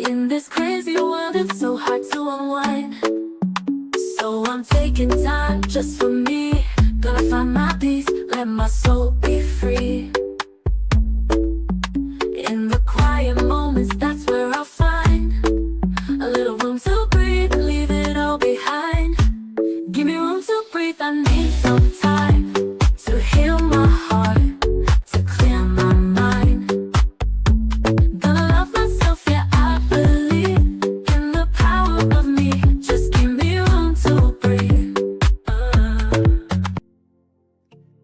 In this crazy world, it's so hard to unwind. So I'm taking time just for me. Gonna find my peace, let my soul be free. In the quiet moments, that's where I'll find a little room to breathe, leave it all behind. Give me room to breathe, I need some time to heal my heart, to clear my mind. Gonna love myself, yeah, I believe in the power of me. Just give me room to breathe.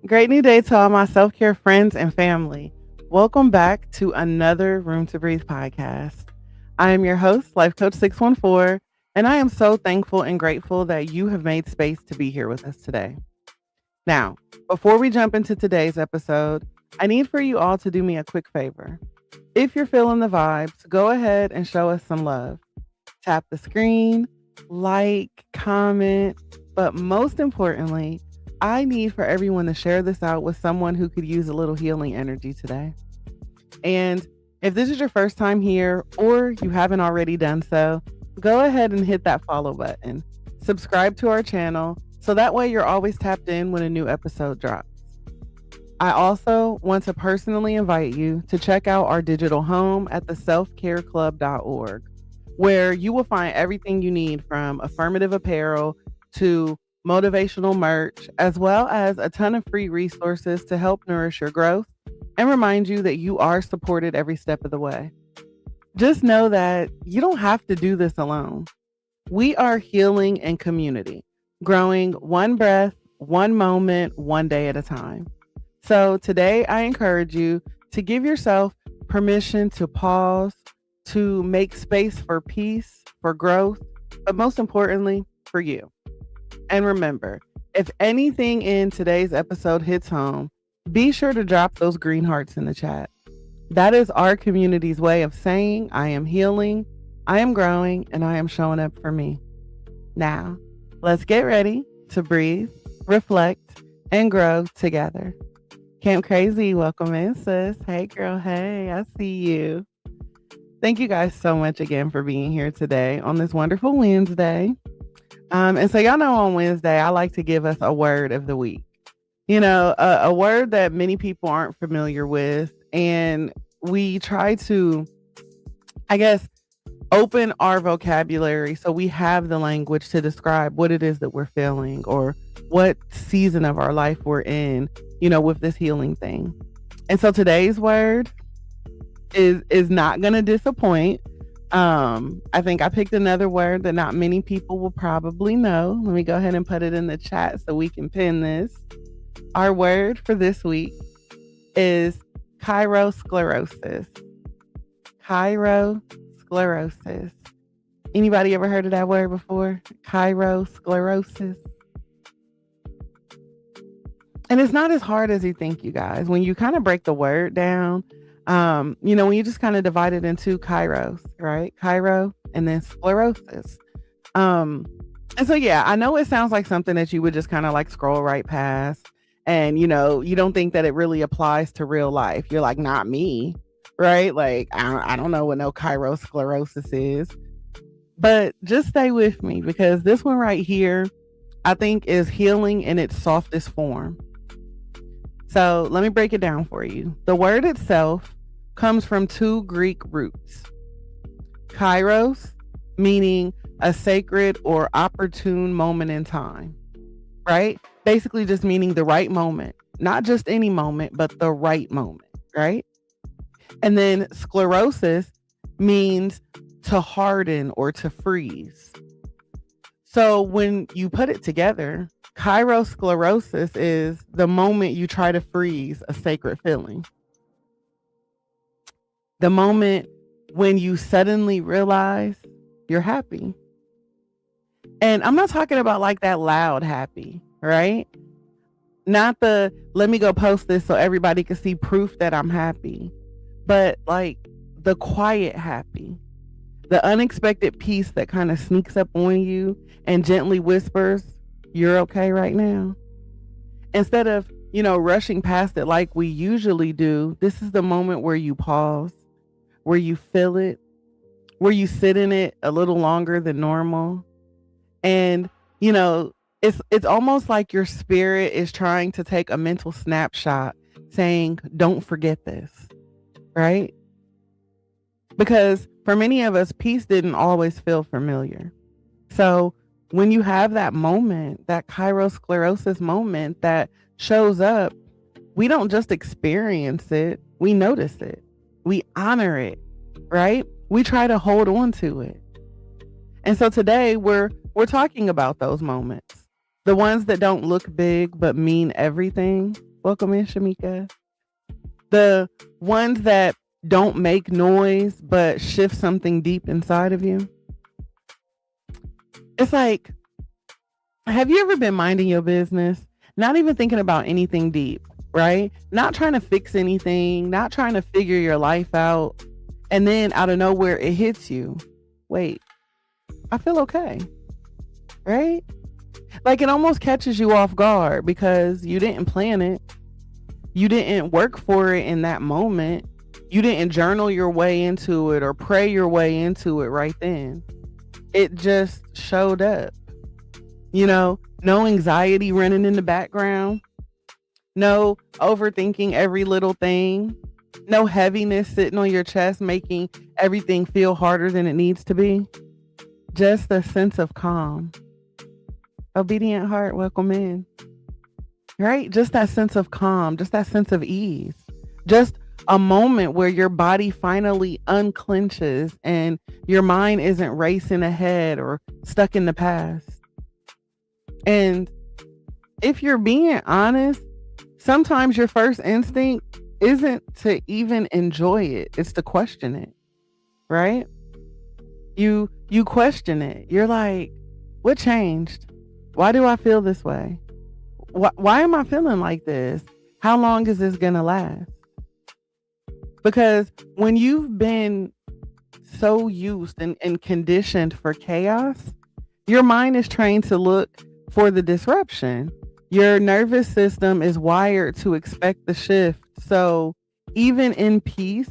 Great new day to all my self-care friends and family. Welcome back to another Room to Breathe podcast. I am your host, Life Coach 614, and I am so thankful and grateful that you have made space to be here with us today. Now, before we jump into today's episode, I need for you all to do me a quick favor. If you're feeling the vibes, go ahead and show us some love. Tap the screen, like, comment, but most importantly, I need for everyone to share this out with someone who could use a little healing energy today. And if this is your first time here or you haven't already done so, go ahead and hit that follow button. Subscribe to our channel so that way you're always tapped in when a new episode drops. I also want to personally invite you to check out our digital home at the selfcareclub.org, where you will find everything you need from affirmative apparel to motivational merch, as well as a ton of free resources to help nourish your growth and remind you that you are supported every step of the way. Just know that you don't have to do this alone. We are healing in community, growing one breath, one moment, one day at a time. So today I encourage you to give yourself permission to pause, to make space for peace, for growth, but most importantly, for you. And remember, if anything in today's episode hits home, be sure to drop those green hearts in the chat. That is our community's way of saying, I am healing, I am growing, and I am showing up for me. Now, let's get ready to breathe, reflect, and grow together. Camp Crazy, welcome in, sis. Hey, girl. Hey, I see you. Thank you guys so much again for being here today on this wonderful Wednesday. And so y'all know on Wednesday, I like to give us a word of the week. You know, a word that many people aren't familiar with. And we try to, I guess, open our vocabulary so we have the language to describe what it is that we're feeling or what season of our life we're in, you know, with this healing thing. And so today's word is not going to disappoint. I think I picked another word that not many people will probably know. Let me go ahead and put it in the chat so we can pin this. Our word for this week is Kairosclerosis. Kairosclerosis. Anybody ever heard of that word before? Kairosclerosis. And it's not as hard as you think, you guys. When you kind of break the word down, you know, when you just kind of divide it into kairos, right? Kairo and then sclerosis. And so, yeah, I know it sounds like something that you would just kind of like scroll right past. And, you know, you don't think that it really applies to real life. You're like, not me, right? Like, I don't know what no kairosclerosis is. But just stay with me because this one right here, I think is healing in its softest form. So let me break it down for you. The word itself comes from two Greek roots. Kairos, meaning a sacred or opportune moment in time, right? Basically just meaning the right moment, not just any moment, but the right moment, right? And then sclerosis means to harden or to freeze. So when you put it together, kairosclerosis is the moment you try to freeze a sacred feeling. The moment when you suddenly realize you're happy. And I'm not talking about like that loud happy, right? Not the, let me go post this so everybody can see proof that I'm happy, but like the quiet happy. The unexpected peace that kind of sneaks up on you and gently whispers, you're okay right now. Instead of, you know, rushing past it like we usually do, this is the moment where you pause, where you feel it, where you sit in it a little longer than normal. And, you know, it's almost like your spirit is trying to take a mental snapshot saying, don't forget this, right? Because for many of us, peace didn't always feel familiar. So when you have that moment, that Kairosclerosis moment that shows up, we don't just experience it, we notice it, we honor it, right? We try to hold on to it. And so today we're talking about those moments, the ones that don't look big but mean everything. Welcome in, Shamika. The ones that don't make noise but shift something deep inside of you. It's like, have you ever been minding your business, not even thinking about anything deep, right? Not trying to fix anything, not trying to figure your life out, and then out of nowhere it hits you. Wait, I feel okay, right? Like it almost catches you off guard because you didn't plan it. You didn't work for it in that moment. You didn't journal your way into it or pray your way into it right then. It just showed up. You know, no anxiety running in the background. No overthinking every little thing. No heaviness sitting on your chest making everything feel harder than it needs to be. Just a sense of calm. Obedient heart, welcome in. Right? Just that sense of calm, just that sense of ease. Just a moment where your body finally unclenches and your mind isn't racing ahead or stuck in the past. And if you're being honest, sometimes your first instinct isn't to even enjoy it. It's to question it, right? You question it. You're like, what changed? Why do I feel this way? Why am I feeling like this? How long is this going to last? Because when you've been so used and conditioned for chaos, your mind is trained to look for the disruption. Your nervous system is wired to expect the shift. So even in peace,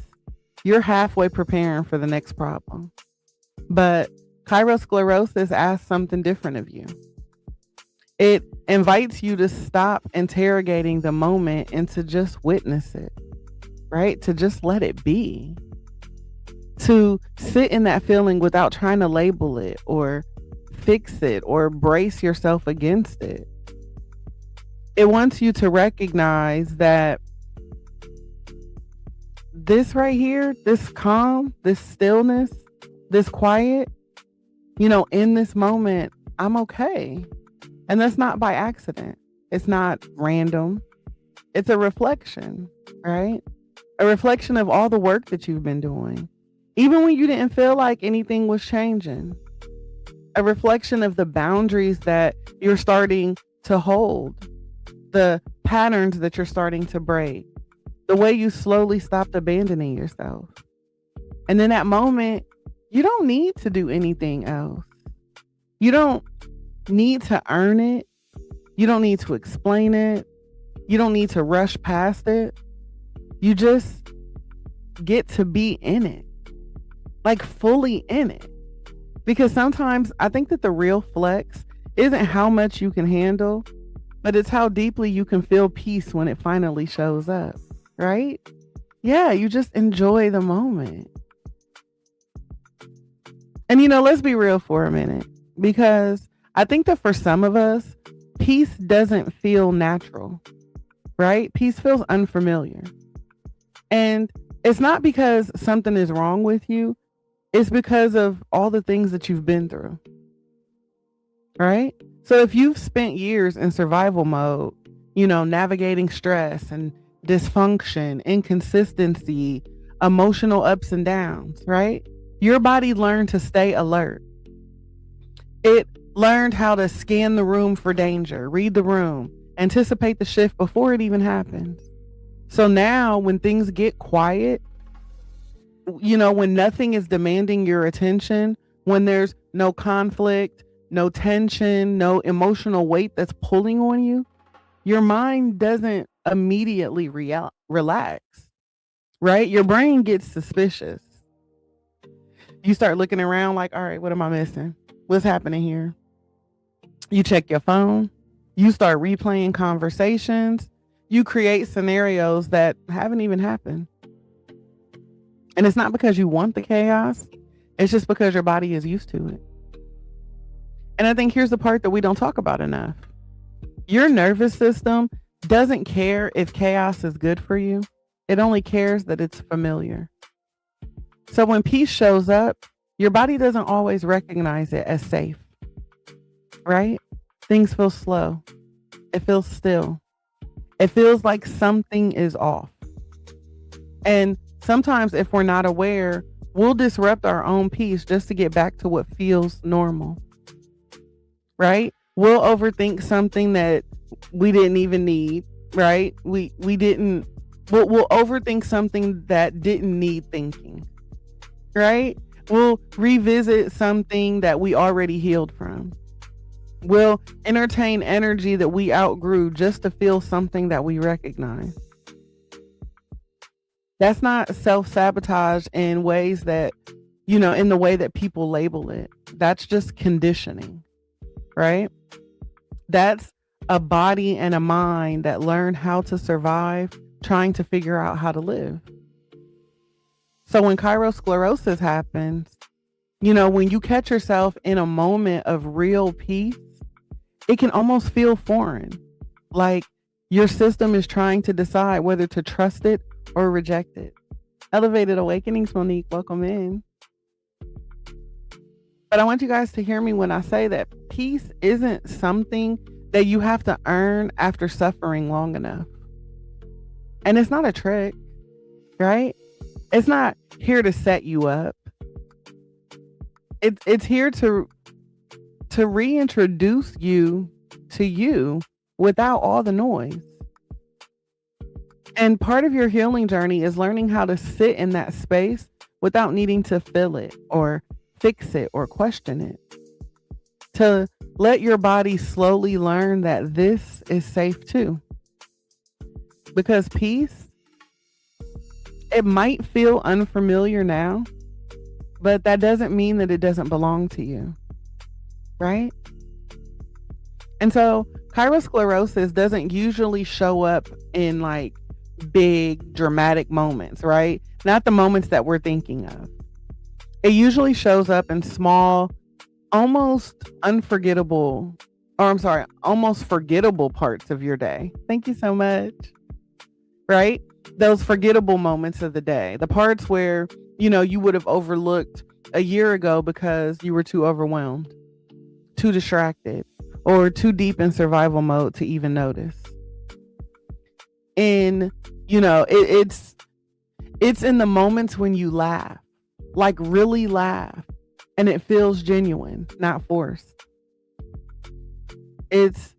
you're halfway preparing for the next problem. But Kairosclerosis asks something different of you. It invites you to stop interrogating the moment and to just witness it, right? To just let it be. To sit in that feeling without trying to label it or fix it or brace yourself against it. It wants you to recognize that this right here, this calm, this stillness, this quiet, you know, in this moment, I'm okay. And that's not by accident. It's not random. It's a reflection, right? A reflection of all the work that you've been doing. Even when you didn't feel like anything was changing. A reflection of the boundaries that you're starting to hold. The patterns that you're starting to break. The way you slowly stopped abandoning yourself. And in that moment, you don't need to do anything else. You don't need to earn it. You don't need to explain it. You don't need to rush past it. You just get to be in it. Like fully in it. Because sometimes I think that the real flex isn't how much you can handle, but it's how deeply you can feel peace when it finally shows up, right? Yeah, you just enjoy the moment. And you know, let's be real for a minute, because I think that for some of us, peace doesn't feel natural, right? Peace feels unfamiliar. And it's not because something is wrong with you. It's because of all the things that you've been through, right? So if you've spent years in survival mode, you know, navigating stress and dysfunction, inconsistency, emotional ups and downs, right? Your body learned to stay alert. It learned how to scan the room for danger, read the room, anticipate the shift before it even happens. So now when things get quiet, you know, when nothing is demanding your attention, when there's no conflict, no tension, no emotional weight that's pulling on you, your mind doesn't immediately relax, right? Your brain gets suspicious. You start looking around like, all right, what am I missing? What's happening here? You check your phone. You start replaying conversations. You create scenarios that haven't even happened. And it's not because you want the chaos. It's just because your body is used to it. And I think here's the part that we don't talk about enough. Your nervous system doesn't care if chaos is good for you. It only cares that it's familiar. So when peace shows up, your body doesn't always recognize it as safe, right? Things feel slow. It feels still. It feels like something is off. And sometimes if we're not aware, we'll disrupt our own peace just to get back to what feels normal, right? We'll overthink something that we didn't even need, right? We'll overthink something that didn't need thinking, right? We'll revisit something that we already healed from. We'll entertain energy that we outgrew just to feel something that we recognize. That's not self-sabotage in ways that, in the way that people label it. That's just conditioning, right? That's a body and a mind that learn how to survive, trying to figure out how to live. So when Kairosclerosis happens, when you catch yourself in a moment of real peace, it can almost feel foreign. Like your system is trying to decide whether to trust it or reject it. Elevated Awakenings, Monique, welcome in. But I want you guys to hear me when I say that peace isn't something that you have to earn after suffering long enough. And it's not a trick, right? It's not here to set you up. It's here to reintroduce you to you without all the noise. And part of your healing journey is learning how to sit in that space without needing to fill it or fix it or question it. To let your body slowly learn that this is safe too. Because peace, it might feel unfamiliar now, but that doesn't mean that it doesn't belong to you, right? And so Kairosclerosis doesn't usually show up in like big dramatic moments, right? Not the moments that we're thinking of. It usually shows up in small, almost forgettable parts of your day. Thank you so much. Right? Those forgettable moments of the day, the parts where, you would have overlooked a year ago because you were too overwhelmed, too distracted, or too deep in survival mode to even notice. And, it's in the moments when you laugh, like really laugh, and it feels genuine, not forced. It's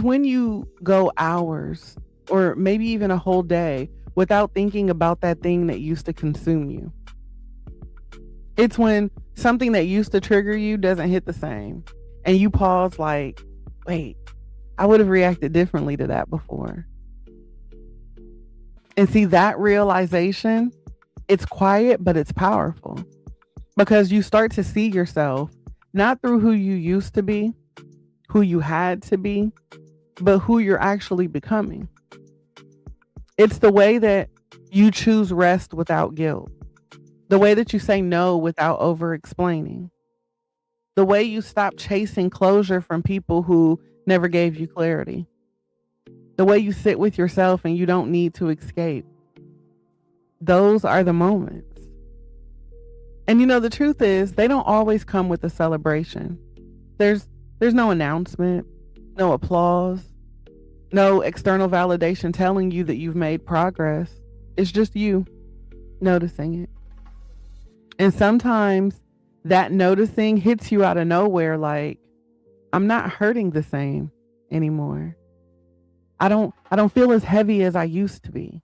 when you go hours or maybe even a whole day without thinking about that thing that used to consume you. It's when something that used to trigger you doesn't hit the same. And you pause like, wait, I would have reacted differently to that before. And see, that realization, it's quiet, but it's powerful. Because you start to see yourself not through who you used to be, who you had to be, but who you're actually becoming. It's the way that you choose rest without guilt. The way that you say no without over-explaining. The way you stop chasing closure from people who never gave you clarity. The way you sit with yourself and you don't need to escape. Those are the moments. And the truth is, they don't always come with a celebration. There's no announcement, no applause, no external validation telling you that you've made progress. It's just you noticing it. And sometimes that noticing hits you out of nowhere, like, I'm not hurting the same anymore. I don't feel as heavy as I used to be.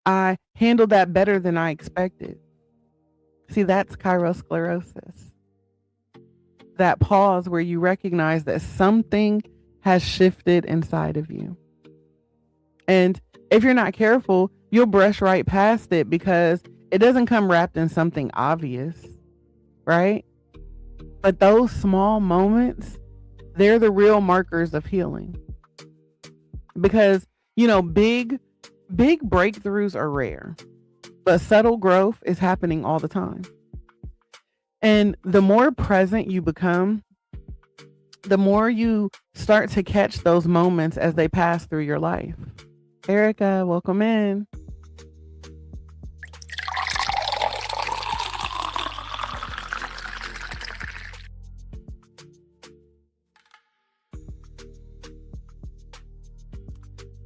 I handled that better than I expected. See, that's kairosclerosis. That pause where you recognize that something has shifted inside of you. And if you're not careful, You'll brush right past it because it doesn't come wrapped in something obvious, right? But those small moments, they're the real markers of healing. Because, big breakthroughs are rare, but subtle growth is happening all the time. And the more present you become, the more you start to catch those moments as they pass through your life. Erica, welcome in.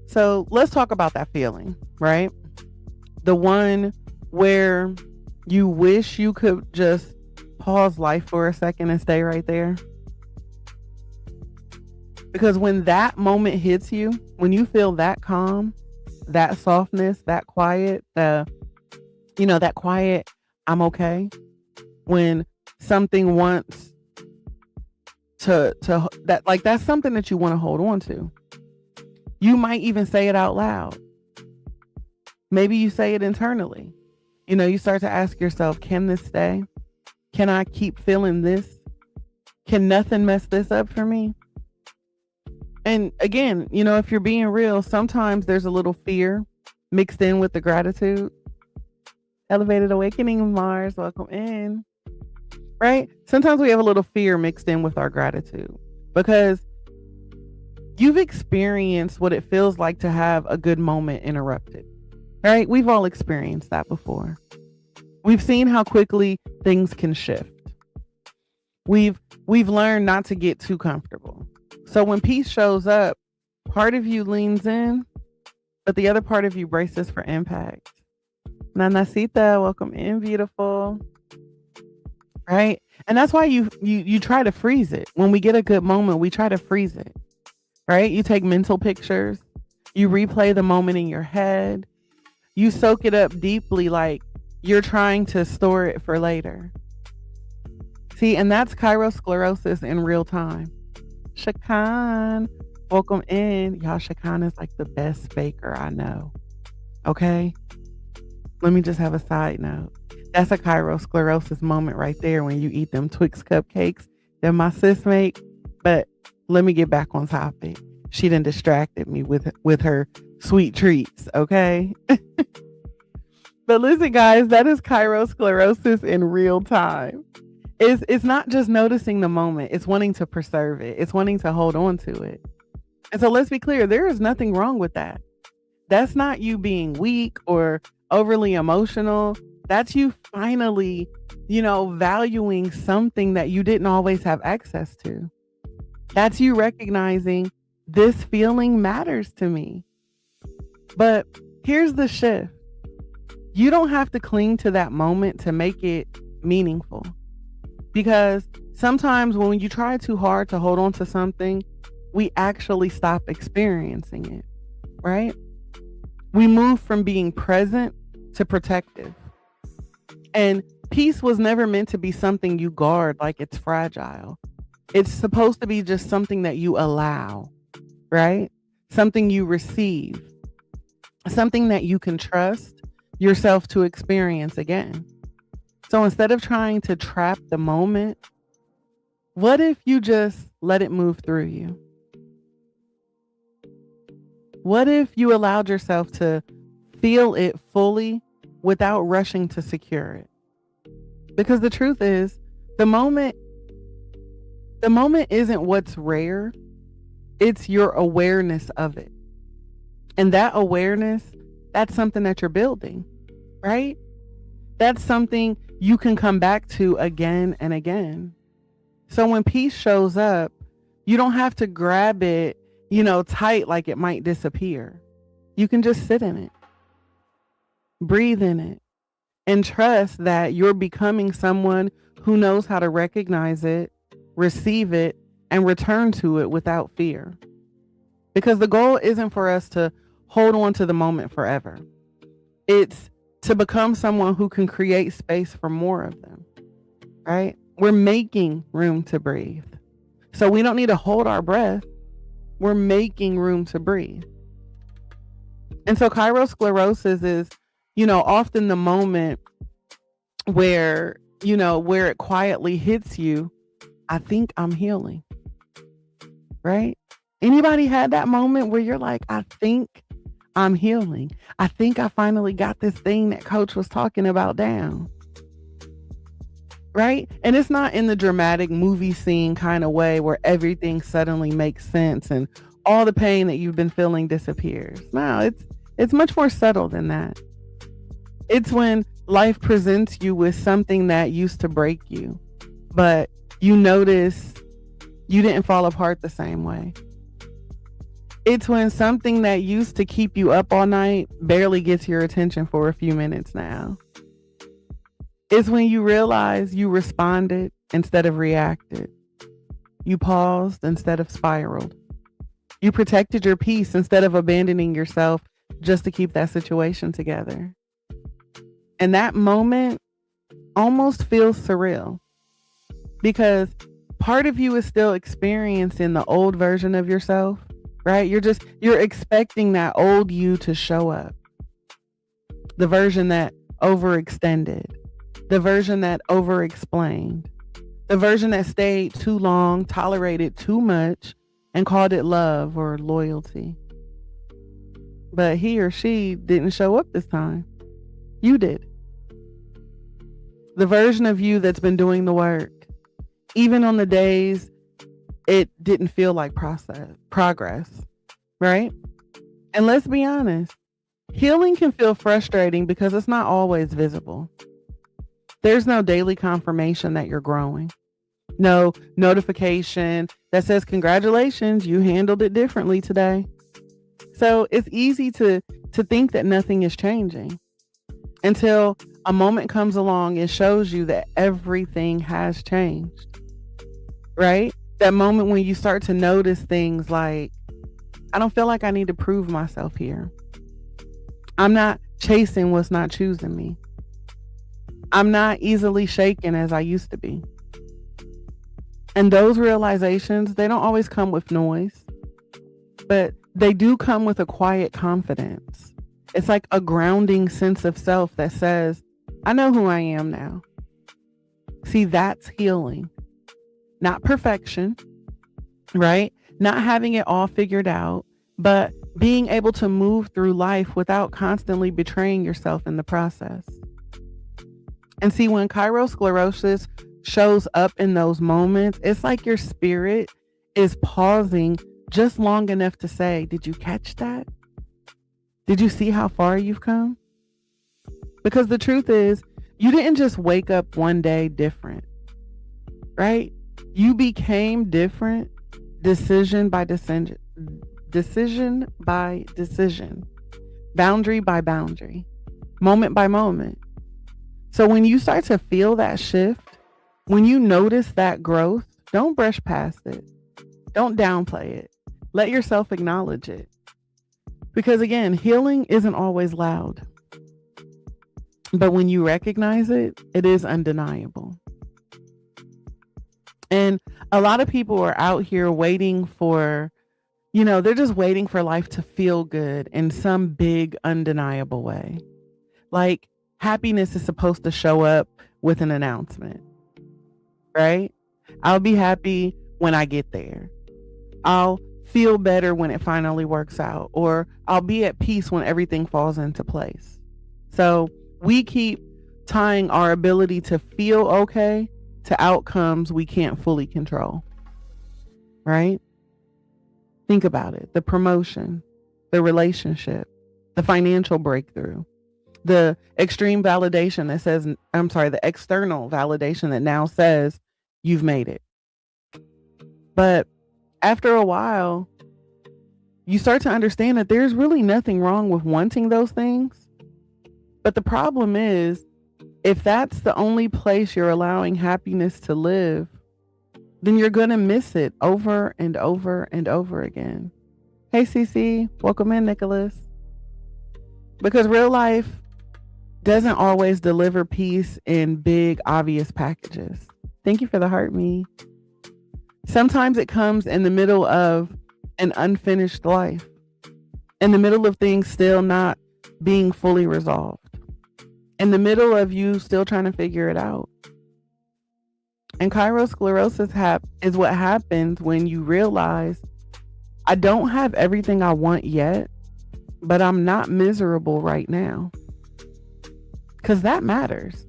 So let's talk about that feeling, right? The one where you wish you could just pause life for a second and stay right there. Because when that moment hits you, when you feel that calm, that softness, that quiet, that quiet, I'm okay. When something wants that's something that you want to hold on to. You might even say it out loud. Maybe you say it internally. You start to ask yourself, can this stay? Can I keep feeling this? Can nothing mess this up for me? And again, if you're being real, sometimes there's a little fear mixed in with the gratitude. Elevated Awakening, Mars, welcome in. Right? Sometimes we have a little fear mixed in with our gratitude because you've experienced what it feels like to have a good moment interrupted, right? We've all experienced that before. We've seen how quickly things can shift. We've learned not to get too comfortable. So when peace shows up, part of you leans in, but the other part of you braces for impact. Nanacita, welcome in, beautiful. Right? And that's why you try to freeze it. When we get a good moment, we try to freeze it. Right? You take mental pictures. You replay the moment in your head. You soak it up deeply like you're trying to store it for later. See, and that's Kairosclerosis in real time. Shakan, welcome in. Y'all, Shakan is like the best baker I know. Okay? Let me just have a side note. That's a Kairosclerosis moment right there when you eat them Twix cupcakes that my sis make. But let me get back on topic. She done distracted me with her sweet treats, okay? But listen, guys, that is Kairosclerosis in real time. It's not just noticing the moment. It's wanting to preserve it. It's wanting to hold on to it. And so let's be clear. There is nothing wrong with that. That's not you being weak or overly emotional. That's you finally, valuing something that you didn't always have access to. That's you recognizing this feeling matters to me. But here's the shift. You don't have to cling to that moment to make it meaningful. Because sometimes when you try too hard to hold on to something, we actually stop experiencing it, right? We move from being present to protective. And peace was never meant to be something you guard like it's fragile. It's supposed to be just something that you allow, right? Something you receive, something that you can trust yourself to experience again. So instead of trying to trap the moment, what if you just let it move through you? What if you allowed yourself to feel it fully without rushing to secure it? Because the truth is, the moment isn't what's rare, it's your awareness of it. And that awareness, that's something that you're building, right? That's something you can come back to again and again. So when peace shows up, you don't have to grab it, tight like it might disappear. You can just sit in it, breathe in it, and trust that you're becoming someone who knows how to recognize it, receive it, and return to it without fear. Because the goal isn't for us to hold on to the moment forever. It's to become someone who can create space for more of them, right? We're making room to breathe. So we don't need to hold our breath. We're making room to breathe. And so kairosclerosis is, often the moment where, where it quietly hits you. I think I'm healing, right? Anybody had that moment where you're like, I think I'm healing. I think I finally got this thing that coach was talking about down. Right? And it's not in the dramatic movie scene kind of way where everything suddenly makes sense and all the pain that you've been feeling disappears. No, it's much more subtle than that. It's when life presents you with something that used to break you, but you notice you didn't fall apart the same way. It's when something that used to keep you up all night barely gets your attention for a few minutes now. It's when you realize you responded instead of reacted. You paused instead of spiraled. You protected your peace instead of abandoning yourself just to keep that situation together. And that moment almost feels surreal because part of you is still experiencing the old version of yourself, right? You're expecting that old you to show up. The version that overextended, the version that overexplained, the version that stayed too long, tolerated too much, and called it love or loyalty. But he or she didn't show up this time. You did. The version of you that's been doing the work, even on the days it didn't feel like progress, right? And let's be honest, healing can feel frustrating because it's not always visible. There's no daily confirmation that you're growing. No notification that says, congratulations, you handled it differently today. So it's easy to think that nothing is changing until a moment comes along and shows you that everything has changed, right? That moment when you start to notice things like, I don't feel like I need to prove myself here. I'm not chasing what's not choosing me. I'm not easily shaken as I used to be. And those realizations, they don't always come with noise, but they do come with a quiet confidence. It's like a grounding sense of self that says, I know who I am now. See, that's healing. Not perfection, right? Not having it all figured out, but being able to move through life without constantly betraying yourself in the process. And see, when kairosclerosis shows up in those moments, it's like your spirit is pausing just long enough to say, did you catch that? Did you see how far you've come? Because the truth is, you didn't just wake up one day different, right? You became different decision by decision, boundary by boundary, moment by moment. So when you start to feel that shift, when you notice that growth, don't brush past it. Don't downplay it. Let yourself acknowledge it. Because again, healing isn't always loud. But when you recognize it, it is undeniable. And a lot of people are out here waiting for, they're just waiting for life to feel good in some big, undeniable way. Like happiness is supposed to show up with an announcement, right? I'll be happy when I get there. I'll feel better when it finally works out, or I'll be at peace when everything falls into place. So we keep tying our ability to feel okay to outcomes we can't fully control, right? Think about it. The promotion, the relationship, the financial breakthrough, the extreme validation that says, the external validation that now says you've made it. But after a while, you start to understand that there's really nothing wrong with wanting those things. But the problem is, if that's the only place you're allowing happiness to live, then you're going to miss it over and over and over again. Hey, CC, welcome in, Nicholas. Because real life doesn't always deliver peace in big, obvious packages. Thank you for the heart, me. Sometimes it comes in the middle of an unfinished life. in the middle of things still not being fully resolved, in the middle of you still trying to figure it out. And Kairosclerosis is what happens when you realize, I don't have everything I want yet, but I'm not miserable right now. Because that matters,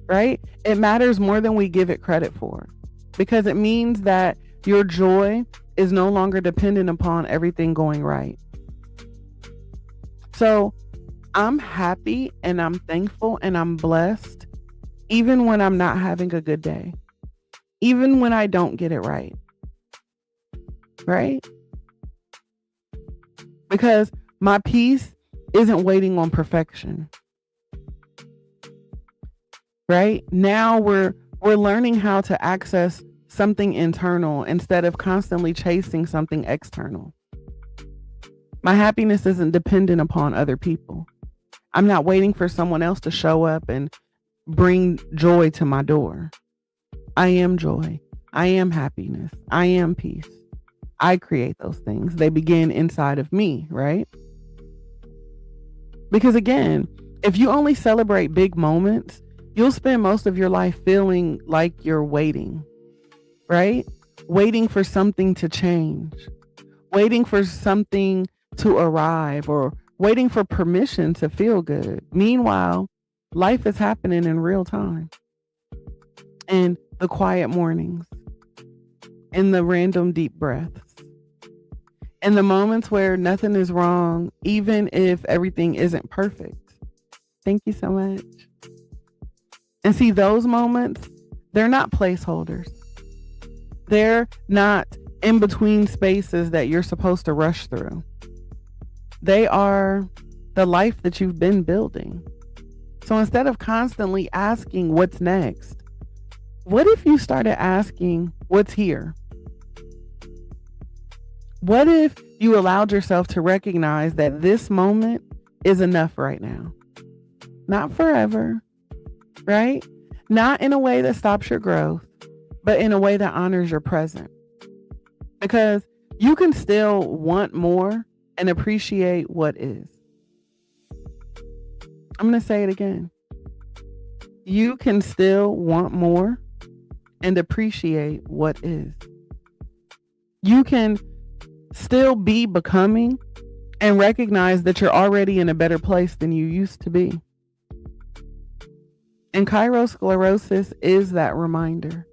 right? It matters more than we give it credit for, because it means that your joy is no longer dependent upon everything going right. So I'm happy and I'm thankful and I'm blessed, even when I'm not having a good day, even when I don't get it right, right? Because my peace isn't waiting on perfection. Right? Now we're learning how to access something internal instead of constantly chasing something external. My happiness isn't dependent upon other people. I'm not waiting for someone else to show up and bring joy to my door. I am joy. I am happiness. I am peace. I create those things. They begin inside of me, right? Because again, if you only celebrate big moments, you'll spend most of your life feeling like you're waiting, right? Waiting for something to change, waiting for something to arrive, or waiting for permission to feel good. Meanwhile, life is happening in real time. And the quiet mornings, and the random deep breaths, and the moments where nothing is wrong, even if everything isn't perfect. Thank you so much. And see, those moments, they're not placeholders. They're not in between spaces that you're supposed to rush through. They are the life that you've been building. So instead of constantly asking what's next, what if you started asking what's here? What if you allowed yourself to recognize that this moment is enough right now? Not forever. Right? Not in a way that stops your growth, but in a way that honors your present. Because you can still want more and appreciate what is. I'm going to say it again. You can still want more and appreciate what is. You can still be becoming and recognize that you're already in a better place than you used to be. And Kairosclerosis is that reminder,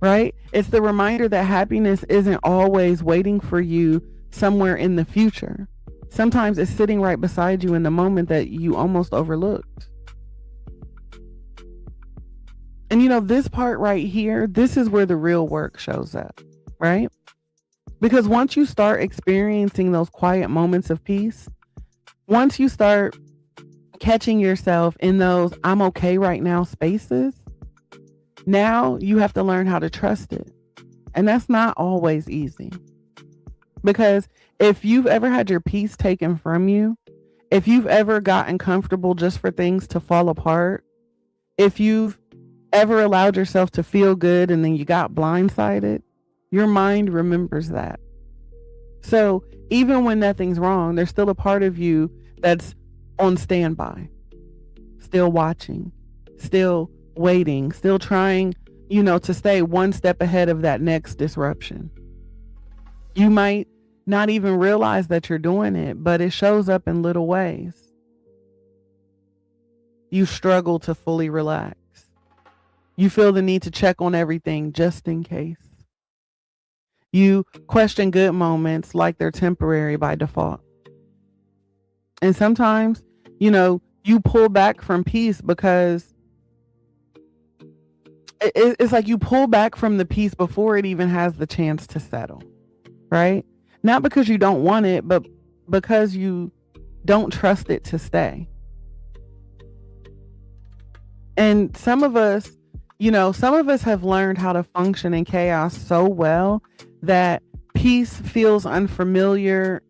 right? It's the reminder that happiness isn't always waiting for you somewhere in the future. Sometimes it's sitting right beside you in the moment that you almost overlooked. And you know, this part right here, this is where the real work shows up, right? Because once you start experiencing those quiet moments of peace, once you start catching yourself in those I'm okay right now spaces, now you have to learn how to trust it. And that's not always easy. Because if you've ever had your peace taken from you, if you've ever gotten comfortable just for things to fall apart, if you've ever allowed yourself to feel good and then you got blindsided, your mind remembers that. So even when nothing's wrong, there's still a part of you that's on standby, still watching, still waiting, still trying, to stay one step ahead of that next disruption. You might not even realize that you're doing it, but it shows up in little ways. You struggle to fully relax. You feel the need to check on everything just in case. You question good moments like they're temporary by default. And sometimes, you pull back from peace because it's like you pull back from the peace before it even has the chance to settle, right? Not because you don't want it, but because you don't trust it to stay. And some of us have learned how to function in chaos so well that peace feels unfamiliar.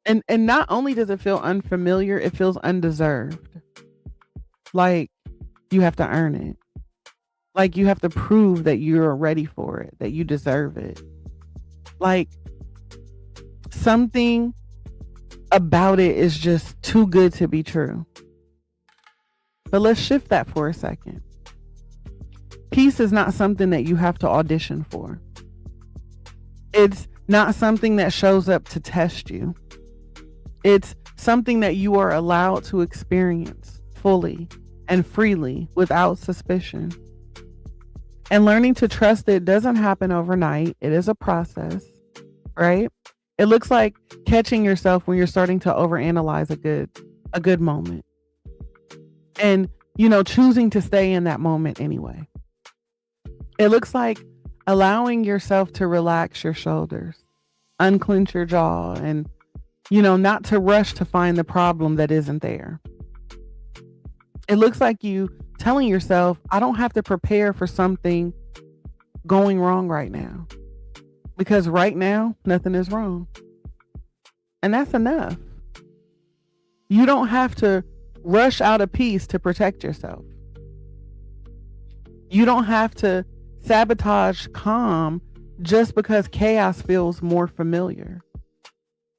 And not only does it feel unfamiliar, it feels undeserved. Like you have to earn it. Like you have to prove that you're ready for it, that you deserve it. Like something about it is just too good to be true. But let's shift that for a second. Peace is not something that you have to audition for. It's not something that shows up to test you. It's something that you are allowed to experience fully and freely without suspicion. And learning to trust it doesn't happen overnight. It is a process, right? It looks like catching yourself when you're starting to overanalyze a good moment. And, choosing to stay in that moment anyway. It looks like allowing yourself to relax your shoulders, unclench your jaw, and, not to rush to find the problem that isn't there. It looks like you telling yourself, I don't have to prepare for something going wrong right now. Because right now, nothing is wrong. And that's enough. You don't have to rush out of peace to protect yourself. You don't have to sabotage calm just because chaos feels more familiar.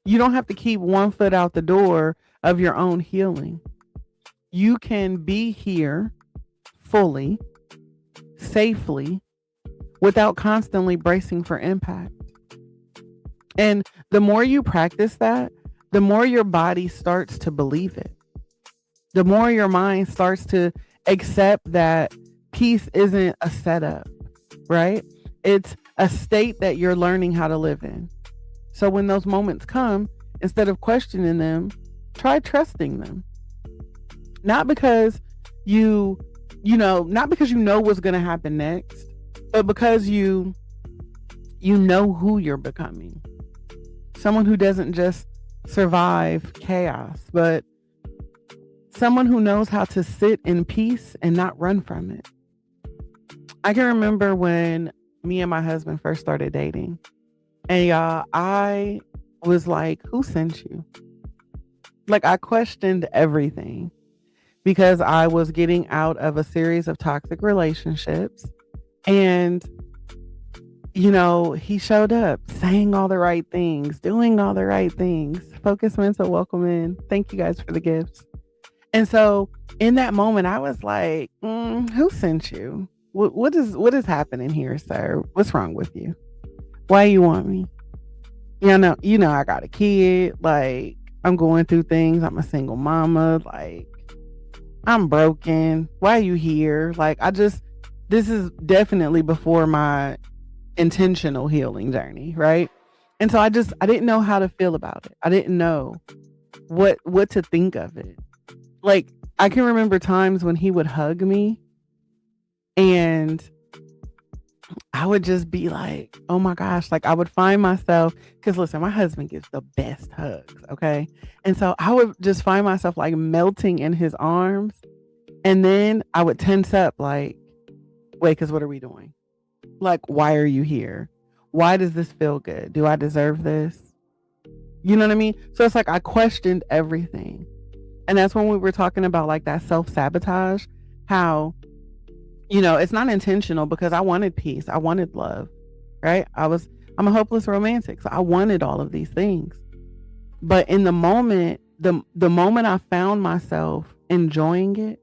You don't have to keep one foot out the door of your own healing. You can be here fully, safely, without constantly bracing for impact. And the more you practice that, the more your body starts to believe it. The more your mind starts to accept that peace isn't a setup, right? It's a state that you're learning how to live in. So when those moments come, instead of questioning them, try trusting them. Not because not because you know what's going to happen next, but because you know who you're becoming. Someone who doesn't just survive chaos, but someone who knows how to sit in peace and not run from it. I can remember when me and my husband first started dating, and I was like, who sent you? Like, I questioned everything because I was getting out of a series of toxic relationships, and he showed up saying all the right things, doing all the right things. Focus Mental, welcome in. Thank you guys for the gifts. And so in that moment, I was like, who sent you? What is happening here, sir? What's wrong with you? Why you want me? I got a kid. Like, I'm going through things. I'm a single mama. Like, I'm broken. Why are you here? Like, this is definitely before my intentional healing journey, right? And so I didn't know how to feel about it. I didn't know what to think of it. Like, I can remember times when he would hug me and I would just be like, oh my gosh, like I would find myself, because listen, my husband gives the best hugs, okay? And so I would just find myself like melting in his arms, and then I would tense up like, wait, because what are we doing? Like, why are you here? Why does this feel good? Do I deserve this? You know what I mean? So it's like I questioned everything. And that's when we were talking about like that self-sabotage, how, it's not intentional, because I wanted peace. I wanted love, right? I'm a hopeless romantic. So I wanted all of these things. But in the moment, the moment I found myself enjoying it,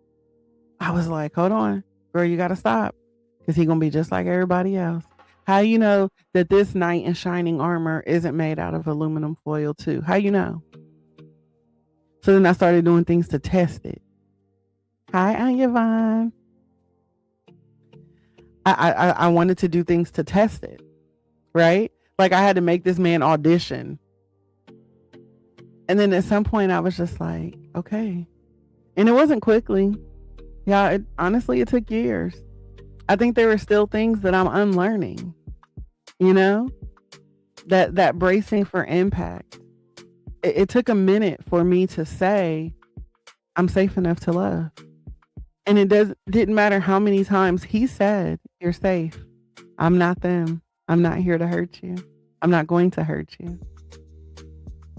I was like, hold on, girl, you got to stop, because he's going to be just like everybody else. How you know that this knight in shining armor isn't made out of aluminum foil too? How you know? So then I started doing things to test it. Hi, Aunt Yvonne. I wanted to do things to test it, right? Like I had to make this man audition. And then at some point I was just like, okay. And it wasn't quickly. Yeah, honestly, it took years. I think there are still things that I'm unlearning, that bracing for impact. It took a minute for me to say, I'm safe enough to love. And it didn't matter how many times he said, you're safe. I'm not them. I'm not here to hurt you. I'm not going to hurt you.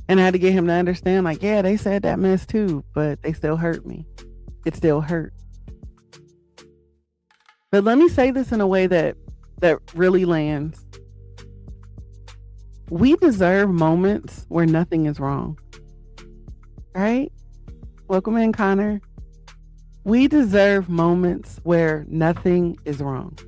And I had to get him to understand, like, yeah, they said that mess too, but they still hurt me. It still hurt. But let me say this in a way that really lands. we deserve moments where nothing is wrong. Right? Welcome in, Connor. We deserve moments where nothing is wrong.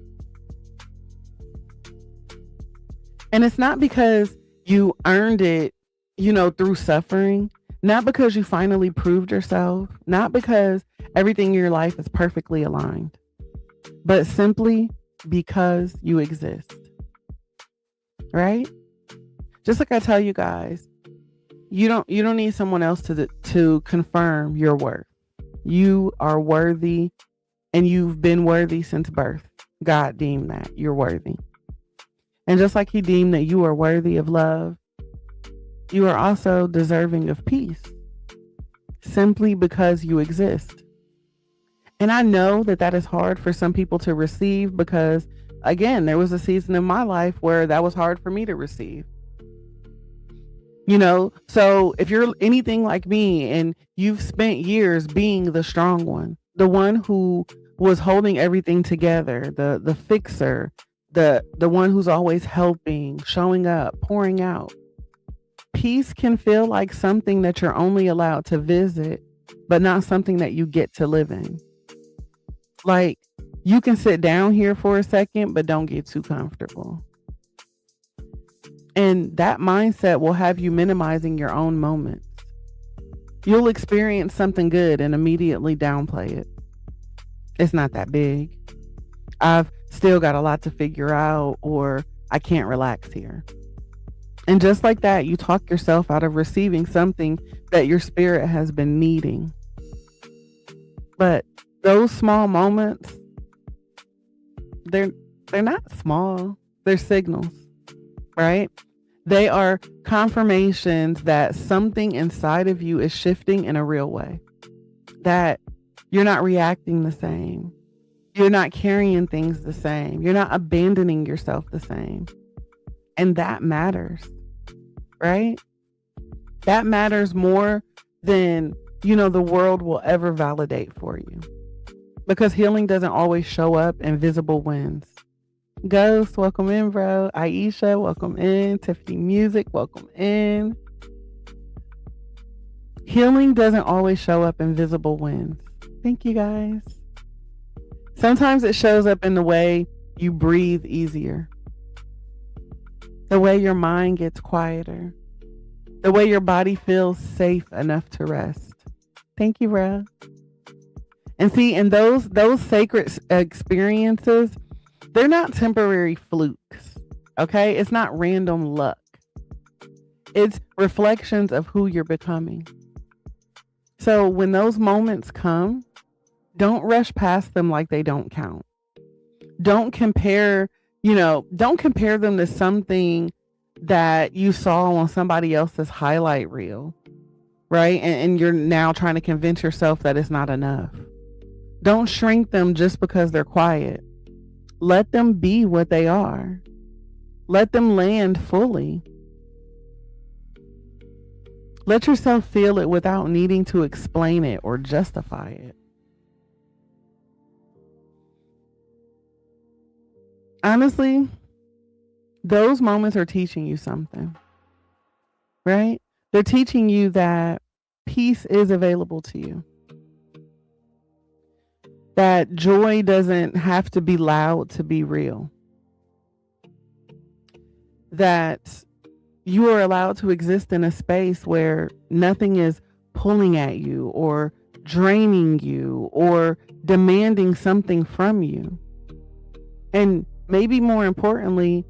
And it's not because you earned it, through suffering, not because you finally proved yourself, not because everything in your life is perfectly aligned, but simply because you exist. Right? Just like I tell you guys, you don't need someone else to confirm your worth. You are worthy, and you've been worthy since birth. God deemed that you're worthy. And just like he deemed that you are worthy of love, you are also deserving of peace, simply because you exist. And I know that is hard for some people to receive because, again, there was a season in my life where that was hard for me to receive. So if you're anything like me and you've spent years being the strong one, the one who was holding everything together, the fixer, the one who's always helping, showing up, pouring out, peace can feel like something that you're only allowed to visit, but not something that you get to live in. Like, you can sit down here for a second, but don't get too comfortable. And that mindset will have you minimizing your own moments. You'll experience something good and immediately downplay it. It's not that big. I've still got a lot to figure out, or I can't relax here. And just like that, you talk yourself out of receiving something that your spirit has been needing. But those small moments, they're not small. They're signals, right? They are confirmations that something inside of you is shifting in a real way. That you're not reacting the same. You're not carrying things the same. You're not abandoning yourself the same. And that matters, right? That matters more than, the world will ever validate for you. Because healing doesn't always show up in visible wins. Ghost, welcome in, bro. Aisha, welcome in. Tiffany Music, welcome in. Healing doesn't always show up in visible wins. Thank you, guys. Sometimes it shows up in the way you breathe easier. The way your mind gets quieter. The way your body feels safe enough to rest. Thank you, bro. And see, in those sacred experiences, they're not temporary flukes, okay? It's not random luck. It's reflections of who you're becoming. So when those moments come, don't rush past them like they don't count. Don't compare them to something that you saw on somebody else's highlight reel, right? And you're now trying to convince yourself that it's not enough. Don't shrink them just because they're quiet. Let them be what they are. Let them land fully. Let yourself feel it without needing to explain it or justify it. Honestly, those moments are teaching you something, right? They're teaching you that peace is available to you. That joy doesn't have to be loud to be real. That you are allowed to exist in a space where nothing is pulling at you or draining you or demanding something from you. And maybe more importantly,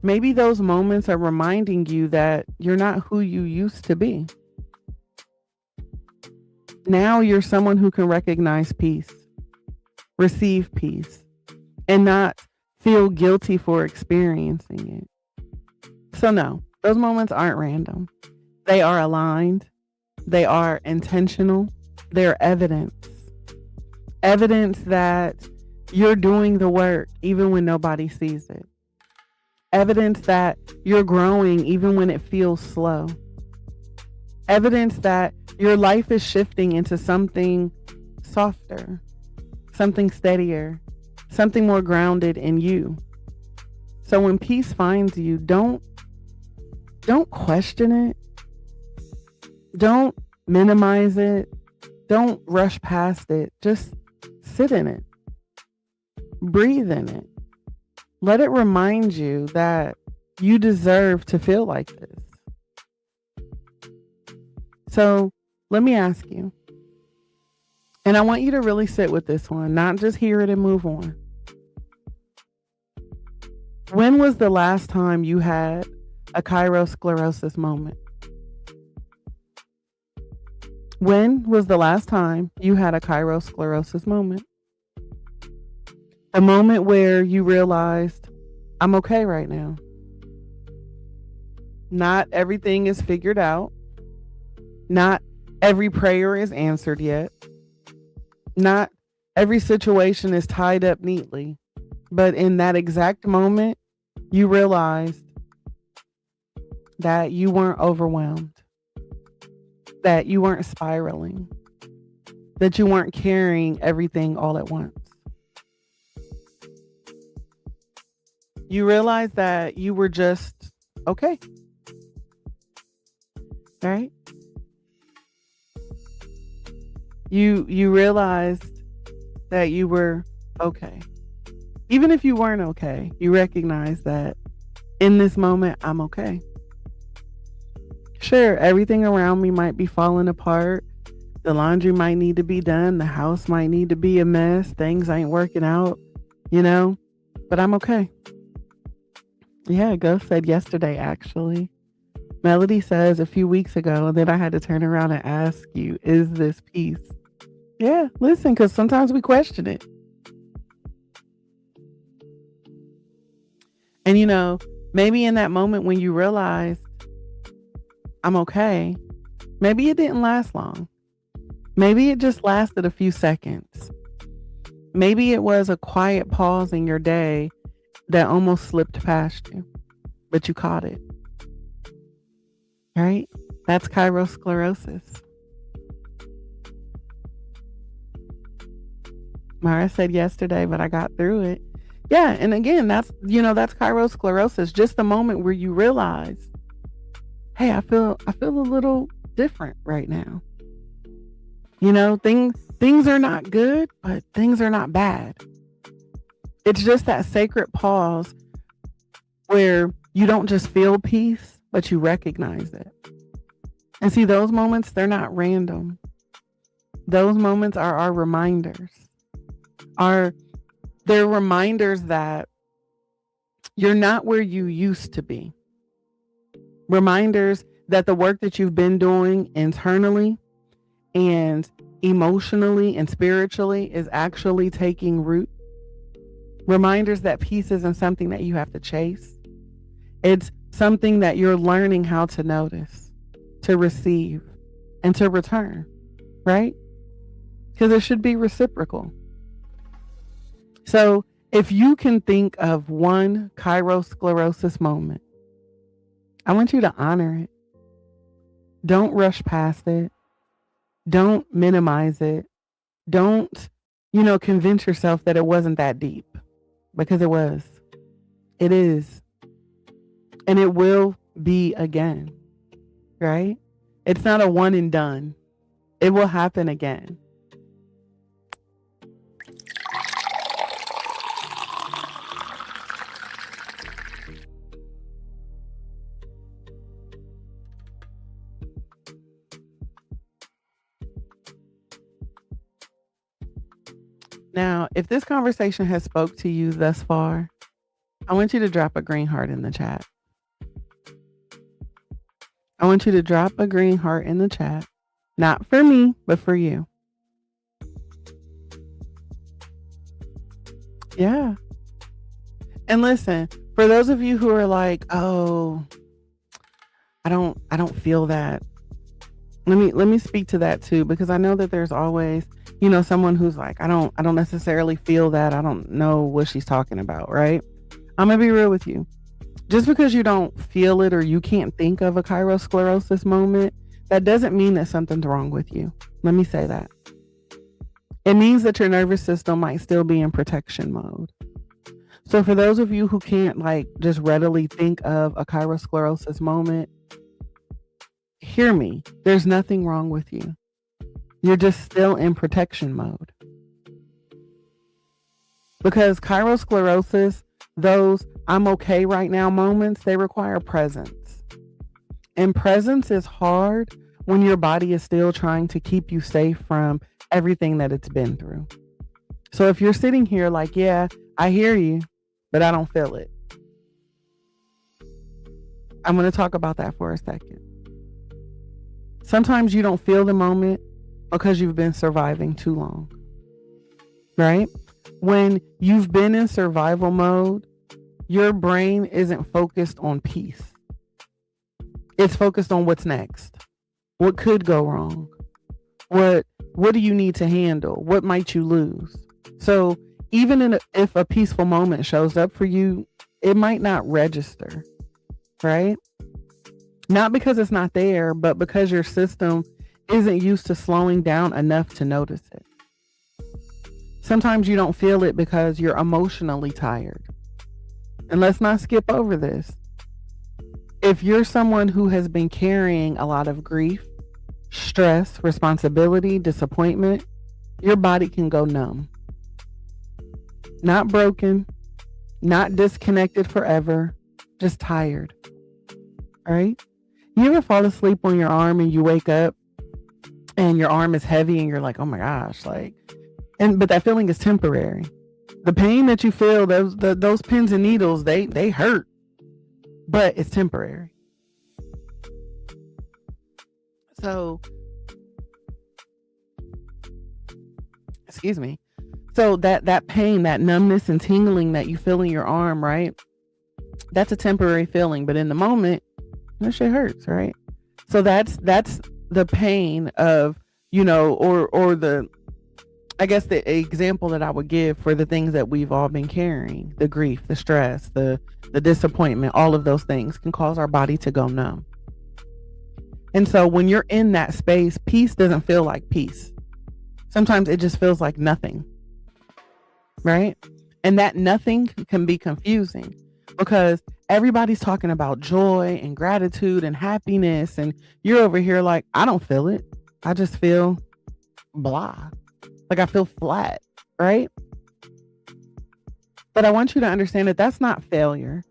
maybe those moments are reminding you that you're not who you used to be. Now you're someone who can recognize peace, receive peace, and not feel guilty for experiencing it. So no, those moments aren't random. They are aligned. They are intentional. They're evidence. Evidence that you're doing the work even when nobody sees it. Evidence that you're growing even when it feels slow. Evidence that your life is shifting into something softer, something steadier, something more grounded in you. So when peace finds you, don't don't question it. Don't minimize it. Don't rush past it. Just sit in it. Breathe in it. Let it remind you that you deserve to feel like this. So let me ask you, and I want you to really sit with this one, not just hear it and move on. When was the last time you had a Kairosclerosis moment? When was the last time you had a Kairosclerosis moment? A moment where you realized, I'm okay right now. Not everything is figured out. Not every prayer is answered yet. Not every situation is tied up neatly. But in that exact moment, you realized that you weren't overwhelmed, that you weren't spiraling, that you weren't carrying everything all at once. You realized that you were just okay, right? You realized that you were okay. Even if you weren't okay, you recognize that in this moment, I'm okay. Sure, everything around me might be falling apart. The laundry might need to be done. The house might need to be a mess. Things ain't working out, but I'm okay. Yeah, Ghost said yesterday, actually. Melody says a few weeks ago, and then I had to turn around and ask you, is this peace? Yeah, listen, because sometimes we question it. And maybe in that moment when you realized I'm okay, maybe it didn't last long. Maybe it just lasted a few seconds. Maybe it was a quiet pause in your day that almost slipped past you, but you caught it. Right? That's Kairosclerosis. Mara said yesterday, but I got through it. Yeah, and again, that's Kairosclerosis. Just the moment where you realize, hey, I feel a little different right now. Things are not good, but things are not bad. It's just that sacred pause where you don't just feel peace, but you recognize it. And see, those moments, they're not random. Those moments are our reminders. They're reminders that you're not where you used to be. Reminders that the work that you've been doing internally and emotionally and spiritually is actually taking root. Reminders that peace isn't something that you have to chase. It's something that you're learning how to notice, to receive, and to return, right? Because it should be reciprocal. So if you can think of one Kairosclerosis moment, I want you to honor it. Don't rush past it. Don't minimize it. Don't, convince yourself that it wasn't that deep, because it was. It is. And it will be again, right? It's not a one and done. It will happen again. Now, if this conversation has spoke to you thus far, I want you to drop a green heart in the chat. I want you to drop a green heart in the chat. Not for me, but for you. Yeah. And listen, for those of you who are like, oh, I don't feel that. Let me speak to that too, because I know that there's always, someone who's like, I don't necessarily feel that. I don't know what she's talking about, right? I'm gonna be real with you. Just because you don't feel it or you can't think of a Kairosclerosis moment, that doesn't mean that something's wrong with you. Let me say that. It means that your nervous system might still be in protection mode. So for those of you who can't just readily think of a Kairosclerosis moment, hear me. There's nothing wrong with you. You're just still in protection mode. Because Kairosclerosis, those I'm okay right now moments, they require presence. And presence is hard when your body is still trying to keep you safe from everything that it's been through. So if you're sitting here like, yeah, I hear you, but I don't feel it. I'm going to talk about that for a second. Sometimes you don't feel the moment because you've been surviving too long, right? When you've been in survival mode, your brain isn't focused on peace. It's focused on what's next. What could go wrong? What do you need to handle? What might you lose? So even if a peaceful moment shows up for you, it might not register, right? Not because it's not there, but because your system isn't used to slowing down enough to notice it. Sometimes you don't feel it because you're emotionally tired. And let's not skip over this. If you're someone who has been carrying a lot of grief, stress, responsibility, disappointment, your body can go numb. Not broken, not disconnected forever, just tired. All right? You ever fall asleep on your arm and you wake up and your arm is heavy and you're like, oh my gosh, but that feeling is temporary. The pain that you feel, those pins and needles, they hurt, but it's temporary. So, excuse me. So that pain, that numbness and tingling that you feel in your arm, right? That's a temporary feeling, but in the moment, that shit hurts, right? So that's the pain of, or I guess the example that I would give for the things that we've all been carrying, the grief, the stress, the disappointment, all of those things can cause our body to go numb. And so when you're in that space, peace doesn't feel like peace. Sometimes it just feels like nothing, right? And that nothing can be confusing because everybody's talking about joy and gratitude and happiness. And you're over here like, I don't feel it. I just feel blah. Like I feel flat, right? But I want you to understand that that's not failure.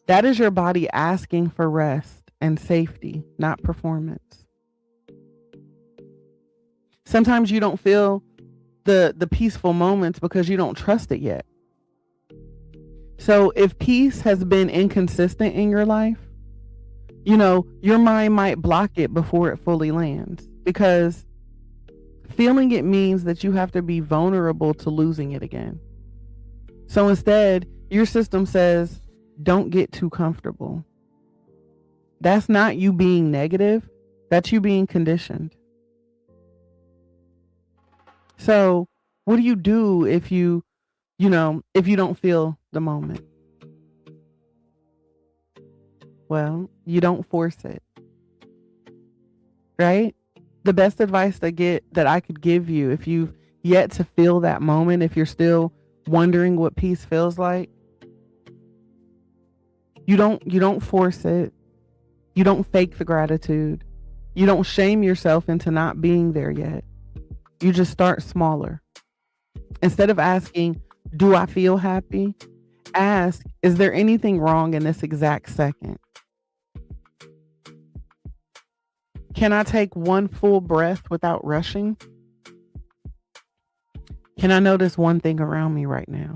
That is your body asking for rest and safety, not performance. Sometimes you don't feel the peaceful moments because you don't trust it yet. So if peace has been inconsistent in your life, your mind might block it before it fully lands because feeling it means that you have to be vulnerable to losing it again. So instead, your system says, don't get too comfortable. That's not you being negative. That's you being conditioned. So what do you do if you don't feel the moment? Well, you don't force it, right? The best advice that I could give you if you've yet to feel that moment, if you're still wondering what peace feels like, you don't force it. You don't fake the gratitude. You don't shame yourself into not being there yet. You just start smaller. Instead of asking, do I feel happy? Ask, is there anything wrong in this exact second? Can I take one full breath without rushing? Can I notice one thing around me right now?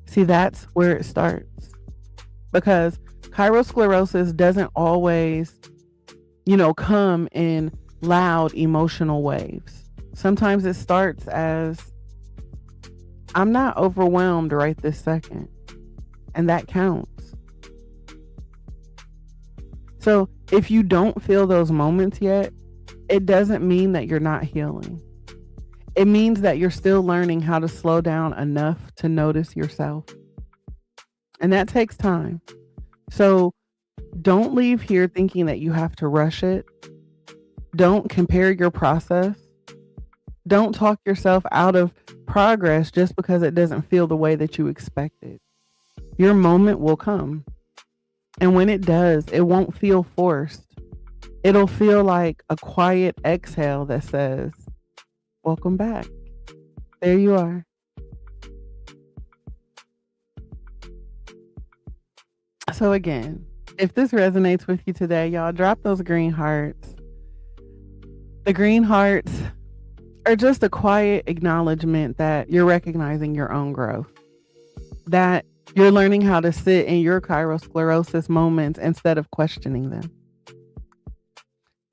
See, that's where it starts. Because Kairosclerosis doesn't always, come in loud emotional waves. Sometimes it starts as, I'm not overwhelmed right this second. And that counts. So if you don't feel those moments yet, it doesn't mean that you're not healing. It means that you're still learning how to slow down enough to notice yourself. And that takes time. So don't leave here thinking that you have to rush it. Don't compare your process. Don't talk yourself out of progress just because it doesn't feel the way that you expected. Your moment will come. And when it does, it won't feel forced. It'll feel like a quiet exhale that says, welcome back. There you are. So again, if this resonates with you today, y'all, drop those green hearts. The green hearts are just a quiet acknowledgement that you're recognizing your own growth, that you're learning how to sit in your Kairosclerosis moments instead of questioning them,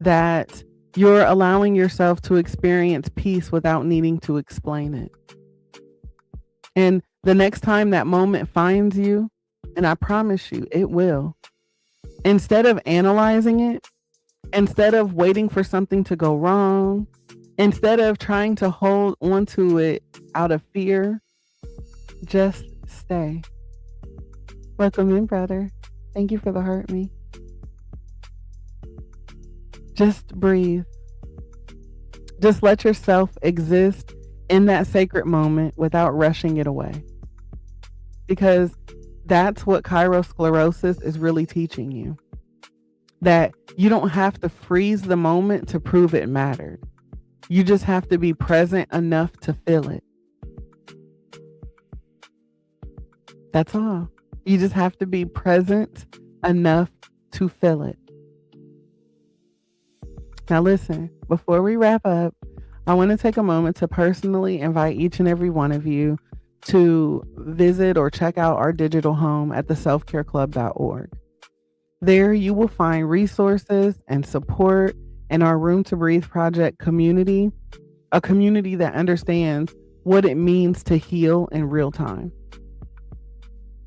that you're allowing yourself to experience peace without needing to explain it. And the next time that moment finds you, and I promise you it will, instead of analyzing it, instead of waiting for something to go wrong, instead of trying to hold onto it out of fear, just stay. Welcome in, brother. Thank you for the heart me. Just breathe. Just let yourself exist in that sacred moment without rushing it away. Because that's what Kairosclerosis is really teaching you. That you don't have to freeze the moment to prove it mattered. You just have to be present enough to feel it. That's all. You just have to be present enough to feel it. Now listen, before we wrap up, I want to take a moment to personally invite each and every one of you to visit or check out our digital home at theselfcareclub.org. There you will find resources and support in our Room2Breathe project community, a community that understands what it means to heal in real time.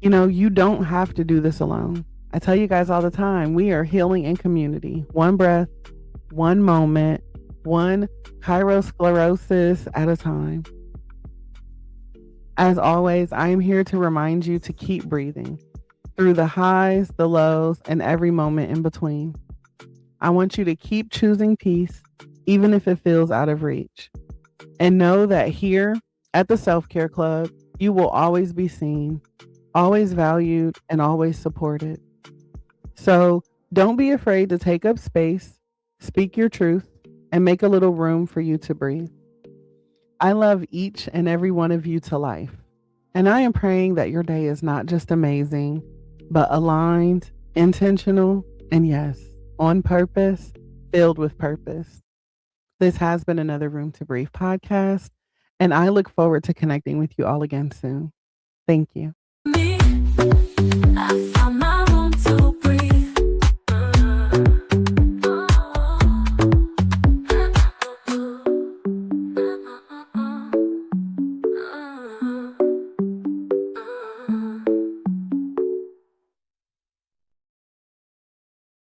You know, you don't have to do this alone. I tell you guys all the time, we are healing in community, one breath, one moment, one Kairosclerosis at a time. As always, I am here to remind you to keep breathing through the highs, the lows, and every moment in between. I want you to keep choosing peace, even if it feels out of reach. And know that here at the Self-Care Club, you will always be seen, always valued, and always supported. So don't be afraid to take up space, speak your truth, and make a little room for you to breathe. I love each and every one of you to life. And I am praying that your day is not just amazing, but aligned, intentional, and yes, on purpose, filled with purpose. This has been another Room2Breathe podcast, and I look forward to connecting with you all again soon. Thank you. Me, I